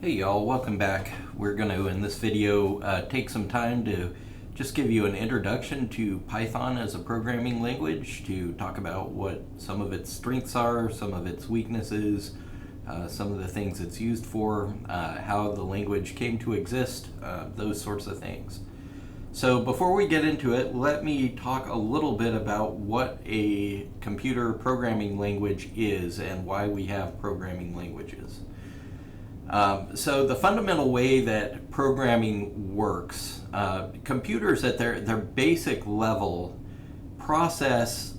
Hey y'all, welcome back. We're going to, in this video, take some time to just give you an introduction to Python as a programming language, to talk about what some of its strengths are, some of its weaknesses, some of the things it's used for, how the language came to exist, those sorts of things. So before we get into it, let me talk a little bit about what a computer programming language is and why we have programming languages. So the fundamental way that programming works, computers at their basic level process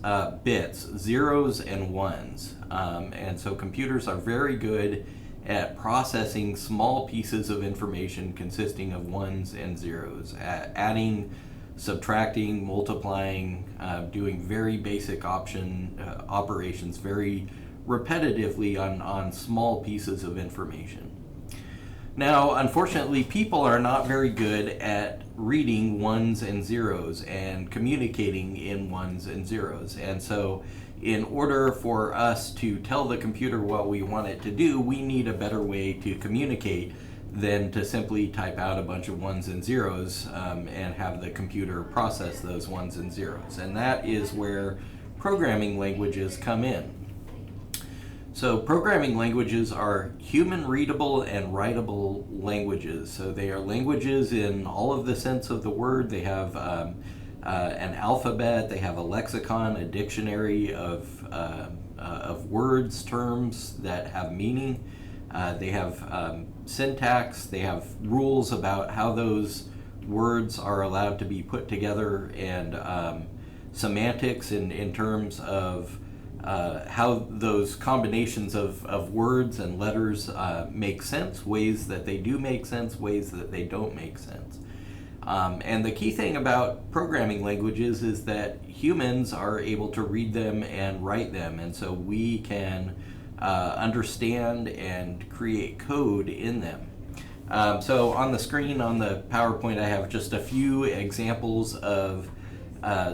bits, zeros and ones. And so computers are very good at processing small pieces of information consisting of ones and zeros, adding, subtracting, multiplying, doing very basic operations very repetitively on small pieces of information. Now, unfortunately, people are not very good at reading ones and zeros and communicating in ones and zeros. And so, in order for us to tell the computer what we want it to do, we need a better way to communicate than to simply type out a bunch of ones and zeros and have the computer process those ones and zeros. And that is where programming languages come in. So programming languages are human-readable and writable languages. So they are languages in all of the sense of the word. They have an alphabet, they have a lexicon, a dictionary of words, terms that have meaning. They have syntax, they have rules about how those words are allowed to be put together, and semantics in terms of how those combinations of words and letters make sense, ways that they do make sense, ways that they don't make sense. And the key thing about programming languages is that humans are able to read them and write them, and so we can understand and create code in them. So on the screen on the PowerPoint I have just a few examples of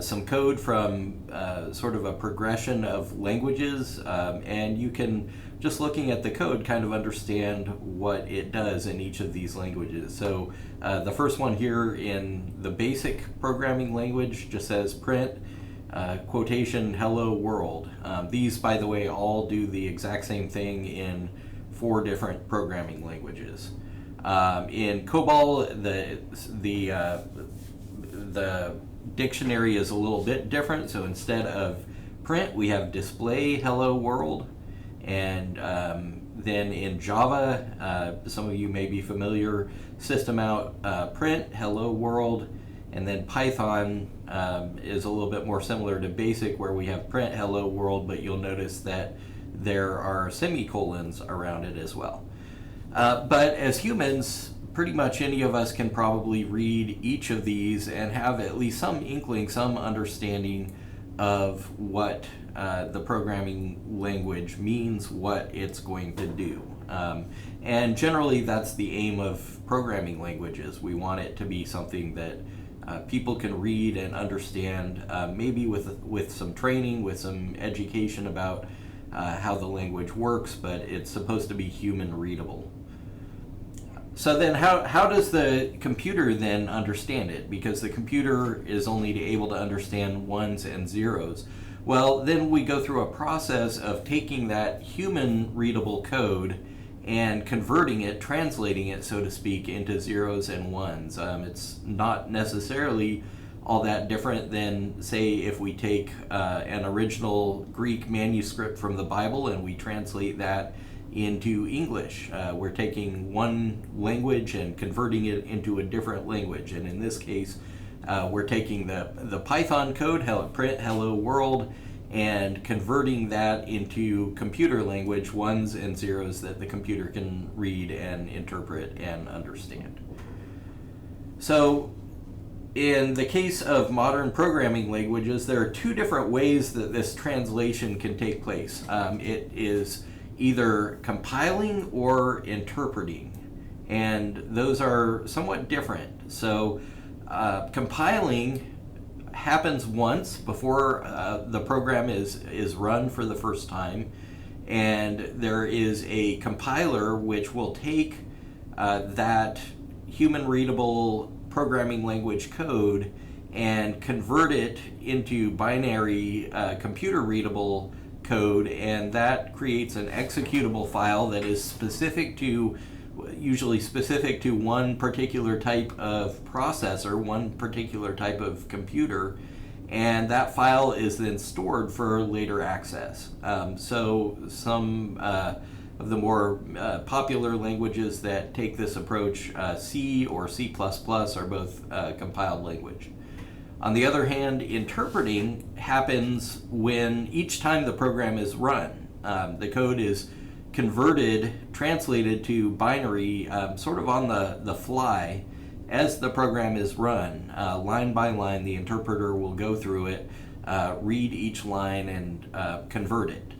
some code from sort of a progression of languages, and you can, just looking at the code, kind of understand what it does in each of these languages. So the first one here in the basic programming language just says print quotation hello world. These, by the way, all do the exact same thing in 4 different programming languages. In COBOL, the dictionary is a little bit different. So instead of print, we have display hello world. And then in Java, some of you may be familiar, system out print hello world. And then Python is a little bit more similar to basic, where we have print hello world, but you'll notice that there are semicolons around it as well. But as humans, pretty much any of us can probably read each of these and have at least some inkling, some understanding of what the programming language means, what it's going to do. And generally that's the aim of programming languages. We want it to be something that people can read and understand, maybe with some training, with some education about how the language works, but it's supposed to be human readable. So then how does the computer then understand it? Because the computer is only able to understand ones and zeros. Well, then we go through a process of taking that human readable code and converting it, translating it, so to speak, into zeros and ones. It's not necessarily all that different than, say, if we take an original Greek manuscript from the Bible and we translate that into English. We're taking one language and converting it into a different language, and in this case we're taking the Python code, print hello world, and converting that into computer language, ones and zeros that the computer can read and interpret and understand. So in the case of modern programming languages, there are 2 different ways that this translation can take place. It is either compiling or interpreting, and those are somewhat different. So compiling happens once before the program is run for the first time, and there is a compiler which will take that human readable programming language code and convert it into binary computer readable code, and that creates an executable file that is usually specific to one particular type of processor, one particular type of computer, and that file is then stored for later access. So some of the more popular languages that take this approach, C or C++ are both compiled language. On the other hand, interpreting happens when each time the program is run. The code is translated to binary, sort of on the fly as the program is run. Line by line, the interpreter will go through it, read each line, and convert it.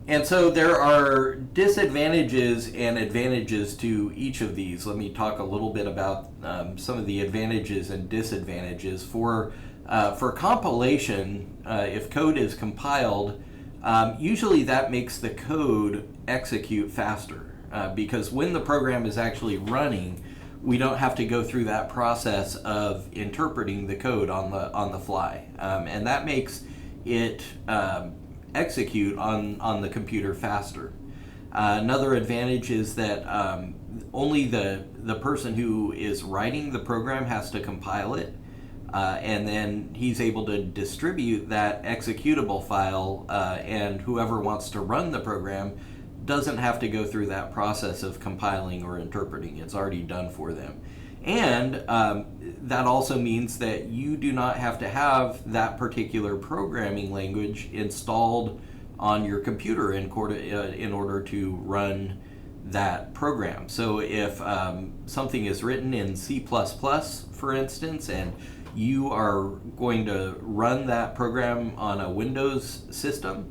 And so there are disadvantages and advantages to each of these. Let me talk a little bit about some of the advantages and disadvantages. For compilation, if code is compiled, usually that makes the code execute faster, because when the program is actually running, we don't have to go through that process of interpreting the code on the fly, and that makes it execute on the computer faster. Another advantage is that only the person who is writing the program has to compile it, and then he's able to distribute that executable file, and whoever wants to run the program doesn't have to go through that process of compiling or interpreting. It's already done for them. And that also means that you do not have to have that particular programming language installed on your computer in order to run that program. So if something is written in C++, for instance, and you are going to run that program on a Windows system,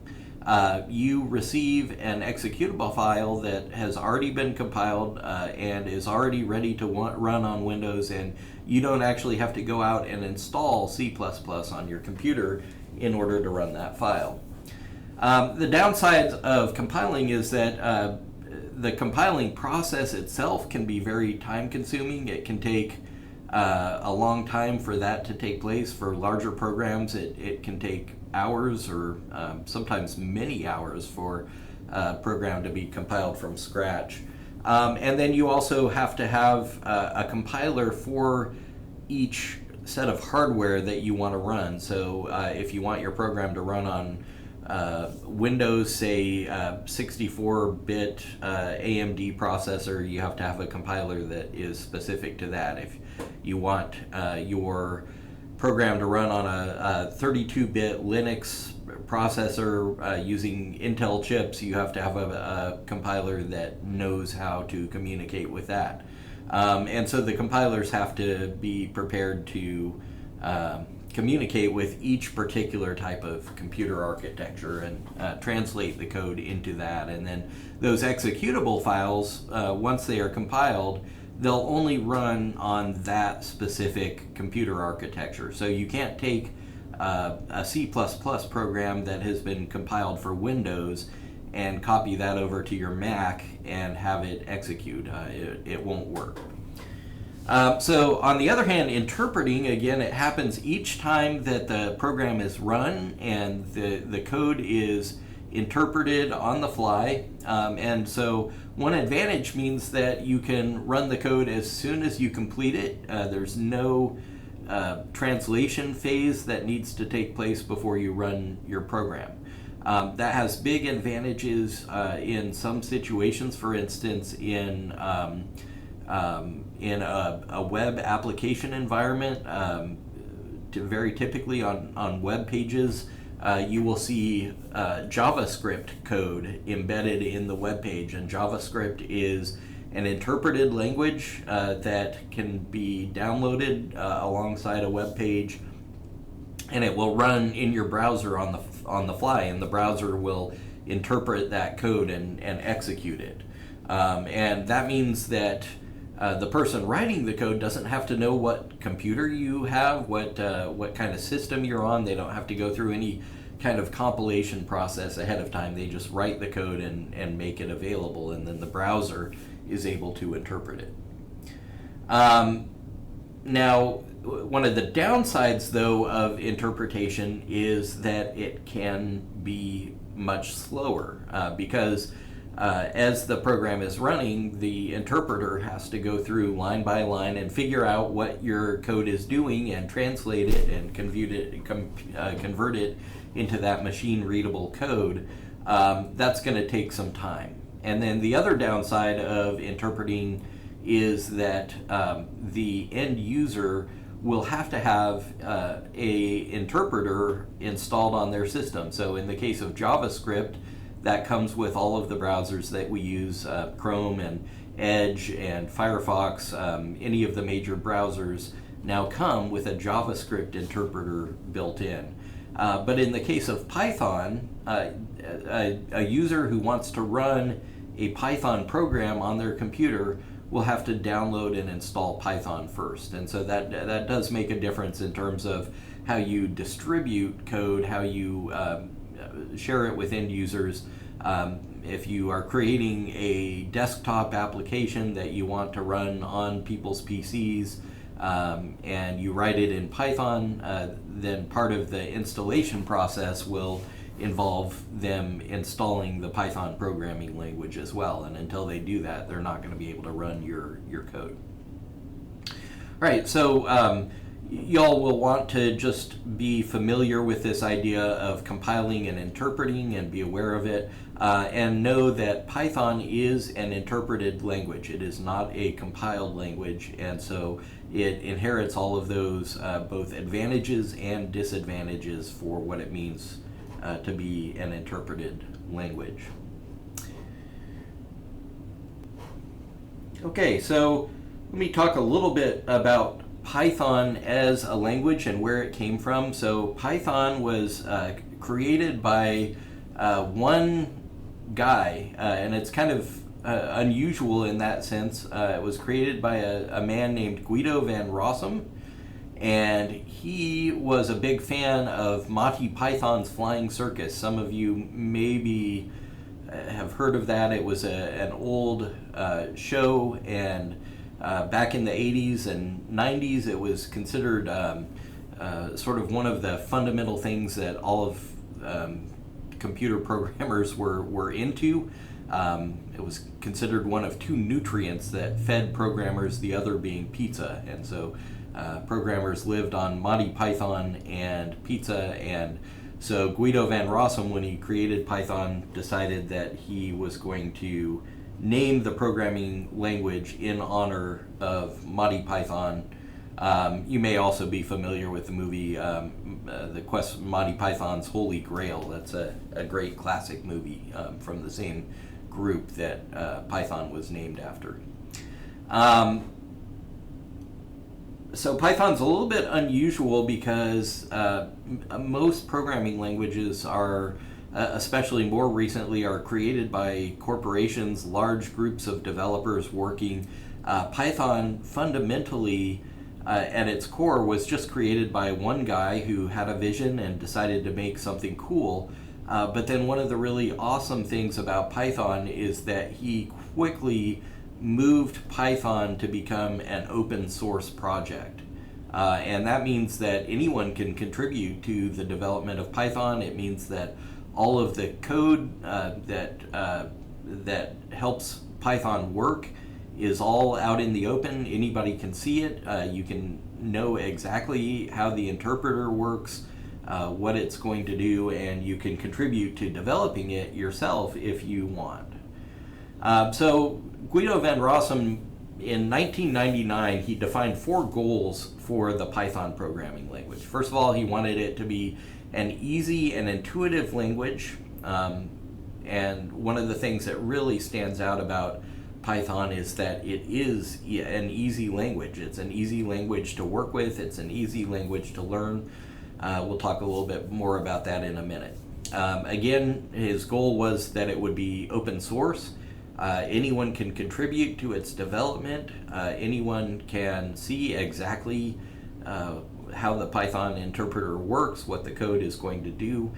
you receive an executable file that has already been compiled and is already ready to run on Windows, and you don't actually have to go out and install C++ on your computer in order to run that file. The downside of compiling is that the compiling process itself can be very time consuming. It can take a long time for that to take place. For larger programs, it can take hours or sometimes many hours for a program to be compiled from scratch. And then you also have to have a compiler for each set of hardware that you want to run. So if you want your program to run on Windows, say 64-bit AMD processor, you have to have a compiler that is specific to that. If you want your program to run on a 32-bit Linux processor using Intel chips, you have to have a compiler that knows how to communicate with that. And so the compilers have to be prepared to communicate with each particular type of computer architecture and translate the code into that. And then those executable files, once they are compiled, they'll only run on that specific computer architecture. So you can't take a C++ program that has been compiled for Windows and copy that over to your Mac and have it execute. It won't work. So on the other hand, interpreting, again, it happens each time that the program is run and the code is interpreted on the fly. And so one advantage means that you can run the code as soon as you complete it. There's no translation phase that needs to take place before you run your program. That has big advantages in some situations. For instance, in a web application environment, very typically on web pages, you will see JavaScript code embedded in the web page, and JavaScript is an interpreted language that can be downloaded alongside a web page, and it will run in your browser on the fly, and the browser will interpret that code and execute it. And that means that the person writing the code doesn't have to know what computer you have, what kind of system you're on. They don't have to go through any kind of compilation process ahead of time. They just write the code and make it available, and then the browser is able to interpret it. Now, one of the downsides, though, of interpretation is that it can be much slower because as the program is running, the interpreter has to go through line by line and figure out what your code is doing and translate it and convert it into that machine-readable code. That's going to take some time. And then the other downside of interpreting is that the end user will have to have a interpreter installed on their system. So in the case of JavaScript, that comes with all of the browsers that we use, Chrome and Edge and Firefox. Any of the major browsers now come with a JavaScript interpreter built in. But in the case of Python, a user who wants to run a Python program on their computer will have to download and install Python first. And so that does make a difference in terms of how you distribute code, how you share it with end users. If you are creating a desktop application that you want to run on people's PCs and you write it in Python, then part of the installation process will involve them installing the Python programming language as well. And until they do that, they're not going to be able to run your code. All right, so y'all will want to just be familiar with this idea of compiling and interpreting and be aware of it, and know that Python is an interpreted language. It is not a compiled language, and so it inherits all of those both advantages and disadvantages for what it means to be an interpreted language. Okay, so let me talk a little bit about Python as a language and where it came from. So Python was created by one guy, and it's kind of unusual in that sense. It was created by a man named Guido van Rossum, and he was a big fan of Monty Python's Flying Circus. Some of you maybe have heard of that. It was an old show, and back in the 80s and 90s, it was considered sort of one of the fundamental things that all of computer programmers were into. It was considered one of two nutrients that fed programmers, the other being pizza. And so programmers lived on Monty Python and pizza, and so Guido van Rossum, when he created Python, decided that he was going to name the programming language in honor of Monty Python. You may also be familiar with the movie The Quest of Monty Python's Holy Grail. That's a great classic movie from the same group that Python was named after. So Python's a little bit unusual because most programming languages are, especially more recently, are created by corporations, large groups of developers working. Python fundamentally, at its core, was just created by one guy who had a vision and decided to make something cool. But then one of the really awesome things about Python is that he quickly moved Python to become an open source project. And that means that anyone can contribute to the development of Python. It means that all of the code that helps Python work is all out in the open. Anybody can see it. You can know exactly how the interpreter works, what it's going to do, and you can contribute to developing it yourself if you want. So Guido van Rossum, in 1999, he defined 4 goals for the Python programming language. First of all, he wanted it to be an easy and intuitive language. And one of the things that really stands out about Python is that it is an easy language. It's an easy language to work with. It's an easy language to learn. We'll talk a little bit more about that in a minute. Again, his goal was that it would be open source. Anyone can contribute to its development. Anyone can see exactly how the Python interpreter works, what the code is going to do.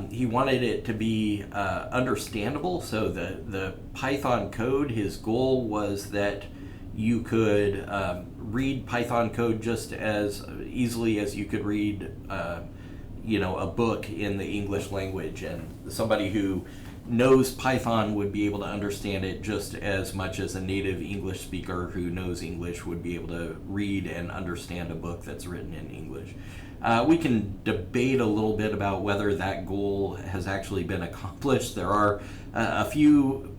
He wanted it to be understandable, so the Python code, his goal was that you could read Python code just as easily as you could read a book in the English language, and somebody who knows Python would be able to understand it just as much as a native English speaker who knows English would be able to read and understand a book that's written in English. We can debate a little bit about whether that goal has actually been accomplished. There are a few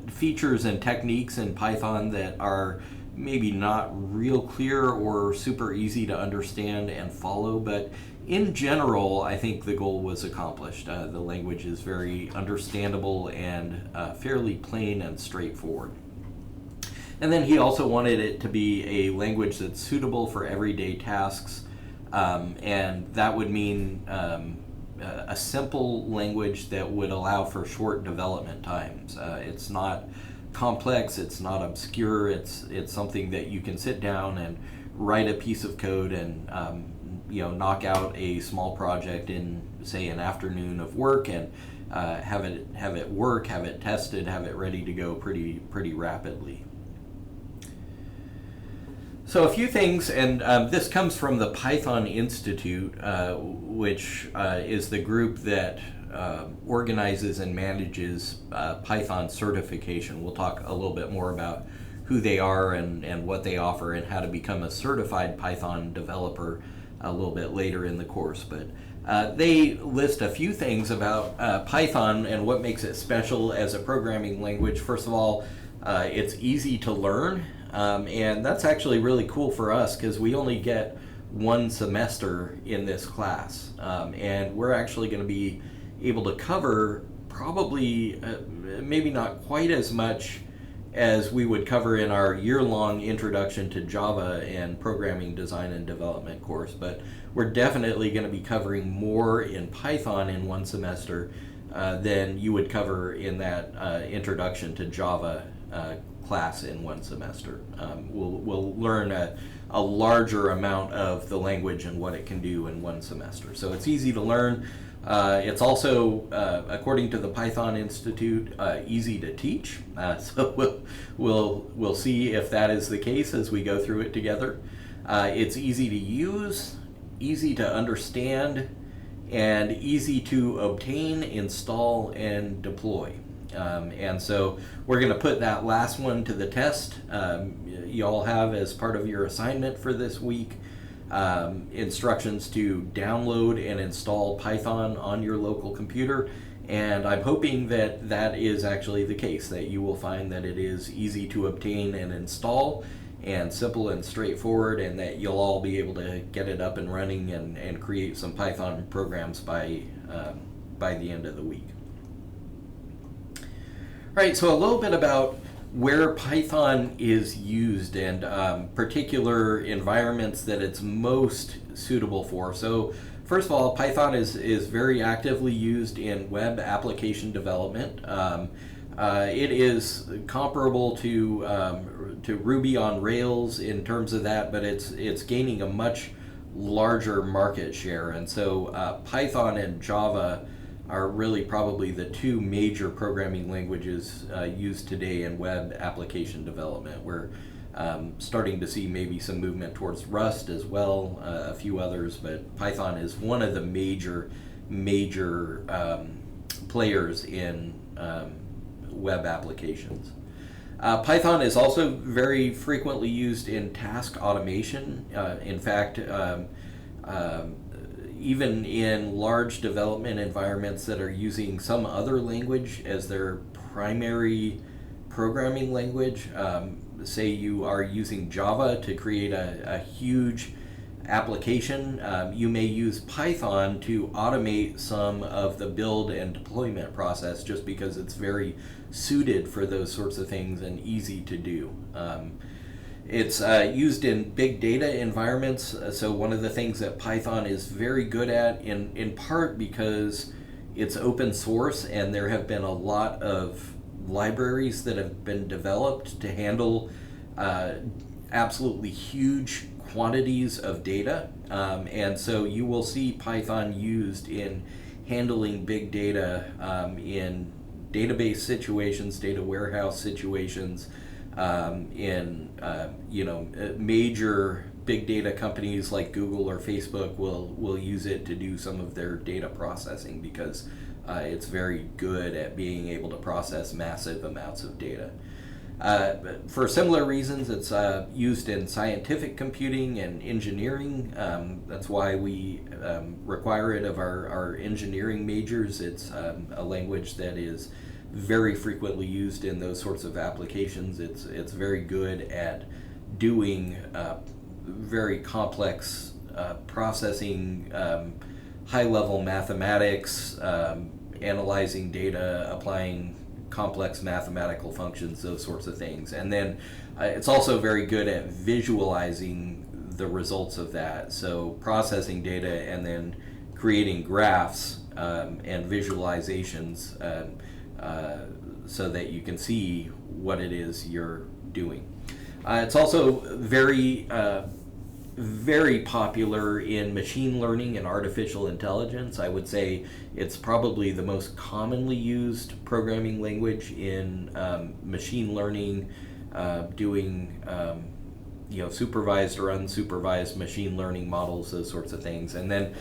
features and techniques in Python that are maybe not real clear or super easy to understand and follow, but in general, I think the goal was accomplished. The language is very understandable and fairly plain and straightforward. And then he also wanted it to be a language that's suitable for everyday tasks, and that would mean a simple language that would allow for short development times. It's not complex, it's not obscure, it's something that you can sit down and write a piece of code and knock out a small project in, say, an afternoon of work, and have it work, have it tested, have it ready to go pretty rapidly. So a few things, and this comes from the Python Institute, which is the group that organizes and manages Python certification. We'll talk a little bit more about who they are and what they offer and how to become a certified Python developer a little bit later in the course. But they list a few things about Python and what makes it special as a programming language. First of all, it's easy to learn, and that's actually really cool for us because we only get one semester in this class, and we're actually going to be able to cover probably maybe not quite as much as we would cover in our year-long introduction to Java and programming design and development course, but we're definitely going to be covering more in Python in one semester than you would cover in that introduction to Java class in one semester. We'll learn a larger amount of the language and what it can do in one semester. So it's easy to learn. It's also, according to the Python Institute, easy to teach. So we'll see if that is the case as we go through it together. It's easy to use, easy to understand, and easy to obtain, install, and deploy. And so we're going to put that last one to the test. You all have, as part of your assignment for this week, instructions to download and install Python on your local computer, and I'm hoping that that is actually the case, that you will find that it is easy to obtain and install and simple and straightforward, and that you'll all be able to get it up and running and create some Python programs by the end of the week. All right, so a little bit about where Python is used and particular environments that it's most suitable for. So first of all, Python is very actively used in web application development. It is comparable to Ruby on Rails in terms of that, but it's gaining a much larger market share. And so Python and Java are really probably the two major programming languages used today in web application development. We're starting to see maybe some movement towards Rust as well, a few others, but Python is one of the major players in web applications. Python is also very frequently used in task automation. In fact, even in large development environments that are using some other language as their primary programming language, say you are using Java to create a huge application, you may use Python to automate some of the build and deployment process just because it's very suited for those sorts of things and easy to do. It's used in big data environments, so one of the things that Python is very good at, in part because it's open source and there have been a lot of libraries that have been developed to handle absolutely huge quantities of data, and so you will see Python used in handling big data in database situations, data warehouse situations, in major big data companies like Google or Facebook will use it to do some of their data processing because it's very good at being able to process massive amounts of data. For similar reasons, it's used in scientific computing and engineering. That's why we require it of our engineering majors. It's a language that is very frequently used in those sorts of applications. It's very good at doing very complex processing, high-level mathematics, analyzing data, applying complex mathematical functions, those sorts of things. And then it's also very good at visualizing the results of that. So processing data and then creating graphs and visualizations so that you can see what it is you're doing. It's also very popular in machine learning and artificial intelligence. I would say it's probably the most commonly used programming language in machine learning, doing supervised or unsupervised machine learning models, those sorts of things. And then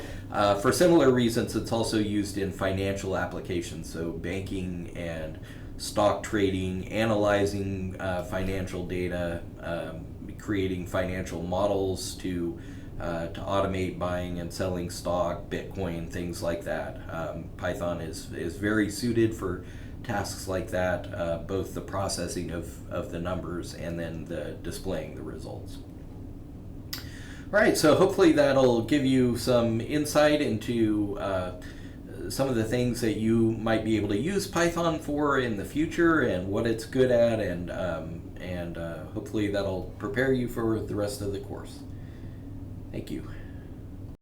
for similar reasons, it's also used in financial applications, so banking and stock trading, analyzing financial data, creating financial models to automate buying and selling stock, Bitcoin, things like that. Python is very suited for tasks like that, both the processing of the numbers and then the displaying the results. All right, so hopefully that'll give you some insight into some of the things that you might be able to use Python for in the future and what it's good at, and hopefully that'll prepare you for the rest of the course. Thank you.